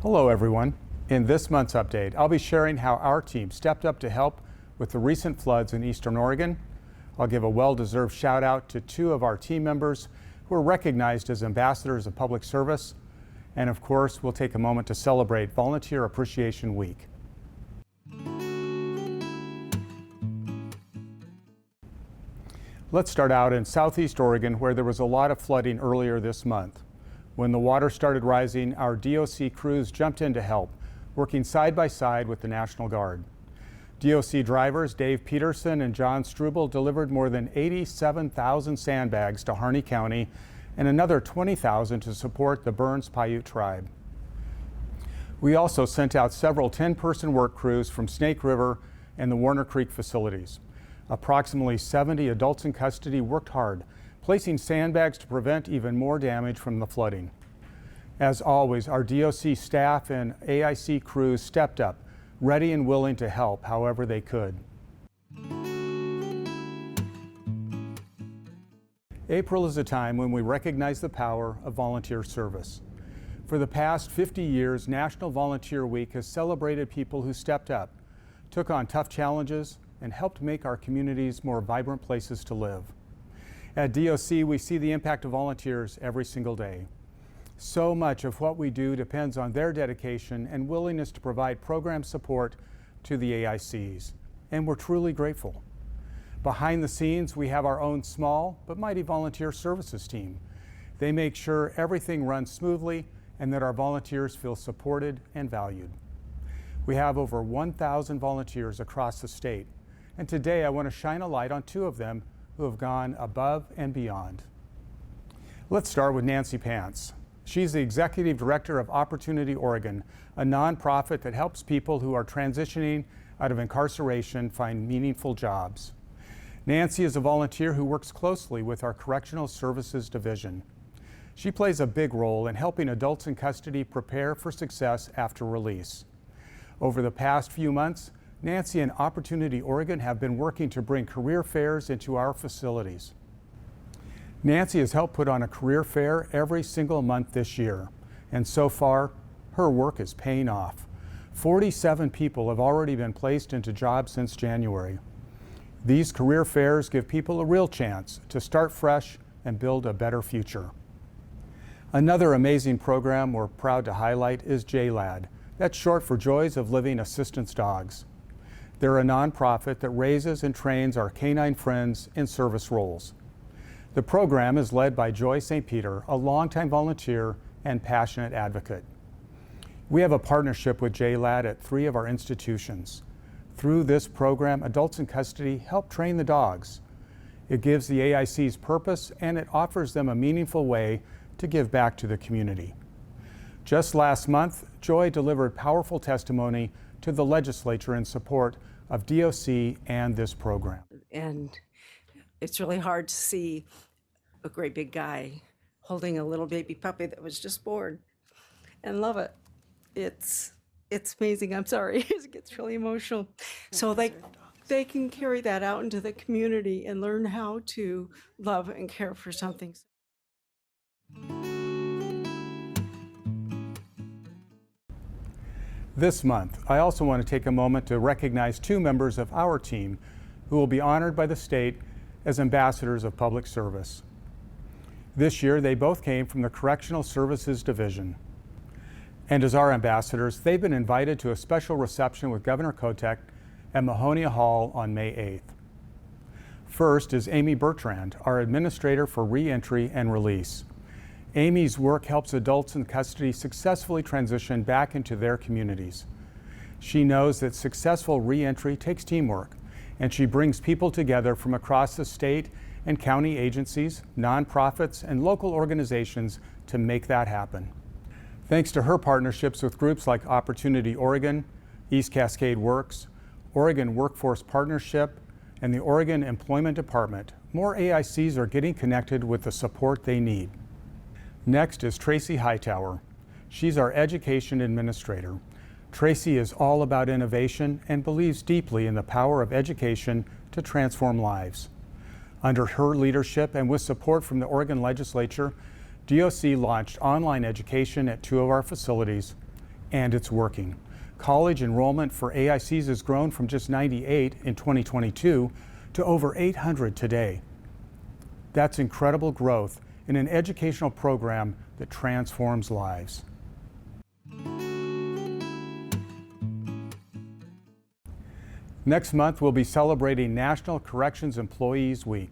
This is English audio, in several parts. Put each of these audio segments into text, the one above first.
Hello everyone. In this month's update, I'll be sharing how our team stepped up to help with the recent floods in Eastern Oregon. I'll give a well-deserved shout out to two of our team members who are recognized as ambassadors of public service. And of course, we'll take a moment to celebrate Volunteer Appreciation Week. Let's start out in Southeast Oregon, where there was a lot of flooding earlier this month. When the water started rising, our DOC crews jumped in to help, working side by side with the National Guard. DOC drivers Dave Peterson and John Struble delivered more than 87,000 sandbags to Harney County and another 20,000 to support the Burns-Paiute tribe. We also sent out several 10-person work crews from Snake River and the Warner Creek facilities. Approximately 70 adults in custody worked hard, placing sandbags to prevent even more damage from the flooding. As always, our DOC staff and AIC crews stepped up, ready and willing to help however they could. April is a time when we recognize the power of volunteer service. For the past 50 years, National Volunteer Week has celebrated people who stepped up, took on tough challenges, and helped make our communities more vibrant places to live. At DOC, we see the impact of volunteers every single day. So much of what we do depends on their dedication and willingness to provide program support to the AICs, and we're truly grateful. Behind the scenes, we have our own small but mighty volunteer services team. They make sure everything runs smoothly and that our volunteers feel supported and valued. We have over 1,000 volunteers across the state, and today I want to shine a light on two of them who have gone above and beyond. Let's start with Nancy Pance. She's the Executive Director of Opportunity Oregon, a nonprofit that helps people who are transitioning out of incarceration find meaningful jobs. Nancy is a volunteer who works closely with our Correctional Services Division. She plays a big role in helping adults in custody prepare for success after release. Over the past few months, Nancy and Opportunity Oregon have been working to bring career fairs into our facilities. Nancy has helped put on a career fair every single month this year, and so far, her work is paying off. 47 people have already been placed into jobs since January. These career fairs give people a real chance to start fresh and build a better future. Another amazing program we're proud to highlight is JLAD. That's short for Joys of Living Assistance Dogs. They're a nonprofit that raises and trains our canine friends in service roles. The program is led by Joy St. Peter, a longtime volunteer and passionate advocate. We have a partnership with JLAD at 3 of our institutions. Through this program, adults in custody help train the dogs. It gives the AICs purpose, and it offers them a meaningful way to give back to the community. Just last month, Joy delivered powerful testimony to the legislature in support of DOC and this program. And it's really hard to see a great big guy holding a little baby puppy that was just born and love it. It's amazing. I'm sorry, it gets really emotional. So they can carry that out into the community and learn how to love and care for something. This month, I also want to take a moment to recognize 2 members of our team who will be honored by the state as ambassadors of public service. This year, they both came from the Correctional Services Division. And as our ambassadors, they've been invited to a special reception with Governor Kotek at Mahonia Hall on May 8th. First is Amy Bertrand, our Administrator for Reentry and Release. Amy's work helps adults in custody successfully transition back into their communities. She knows that successful reentry takes teamwork, and she brings people together from across the state and county agencies, nonprofits, and local organizations to make that happen. Thanks to her partnerships with groups like Opportunity Oregon, East Cascade Works, Oregon Workforce Partnership, and the Oregon Employment Department, more AICs are getting connected with the support they need. Next is Tracie Hightower. She's our Education Administrator. Tracie is all about innovation and believes deeply in the power of education to transform lives. Under her leadership and with support from the Oregon Legislature, DOC launched online education at 2 of our facilities, and it's working. College enrollment for AICs has grown from just 98 in 2022 to over 800 today. That's incredible growth in an educational program that transforms lives. Next month, we'll be celebrating National Corrections Employees Week.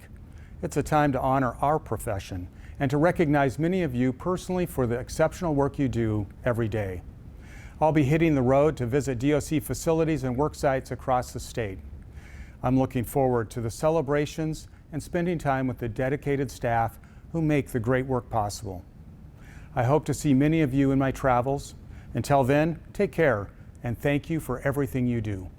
It's a time to honor our profession and to recognize many of you personally for the exceptional work you do every day. I'll be hitting the road to visit DOC facilities and work sites across the state. I'm looking forward to the celebrations and spending time with the dedicated staff who make the great work possible. I hope to see many of you in my travels. Until then, take care and thank you for everything you do.